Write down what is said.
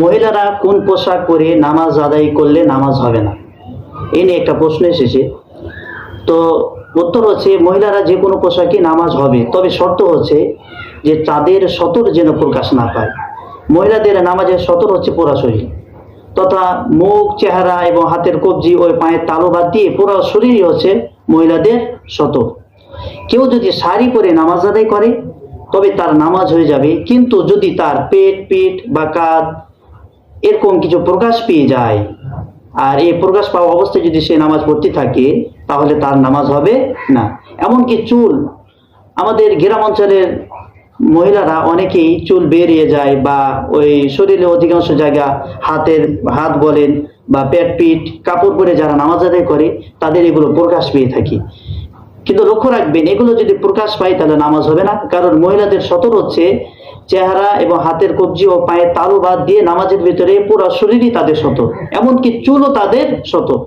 মহিলারা কোন পোশাক পরে নামাজ আদায় করলে নামাজ হবে না, এই নিয়ে একটা প্রশ্ন এসেছে। তো উত্তর হচ্ছে, মহিলারা যে কোনো পোশাকে নামাজ হবে, তবে শর্ত হচ্ছে যে তাদের সতর যেন প্রকাশ না পায়। মহিলাদের নামাজের সতর হচ্ছে পুরা শরীর, তথা মুখ, চেহারা এবং হাতের কবজি ও পায়ের তালু বাদ দিয়ে পুরো শরীরই হচ্ছে মহিলাদের সতর। কেউ যদি শাড়ি পরে নামাজ আদায় করে তবে তার নামাজ হয়ে যাবে, কিন্তু যদি তার পেট, পিঠ বা কাঁধ এরকম কিছু প্রকাশ পেয়ে যায়, আর এই প্রকাশ পাওয়া অবস্থায় যদি সে নামাজ পড়তে থাকে, তাহলে তার নামাজ হবে না। এমনকি চুল, আমাদের গ্রাম অঞ্চলের মহিলারা অনেকেই চুল বেরিয়ে যায়, বা ওই শরীরের অধিকাংশ জায়গা হাত বলেন বা পেট, পিঠ কাপড় পরে যারা নামাজ আদায় করে তাদের এগুলো প্রকাশ পেয়ে থাকে। কিন্তু লক্ষ্য রাখবেন, এগুলো যদি প্রকাশ পায় তাহলে নামাজ হবে না, কারণ মহিলাদের সতর হচ্ছে চেহারা এবং হাতের কবজি ও পায়ের তালু বাদ দিয়ে নামাজের ভিতরে পুরো শরীরই তাদের সতর, এমনকি চুলও তাদের সতর।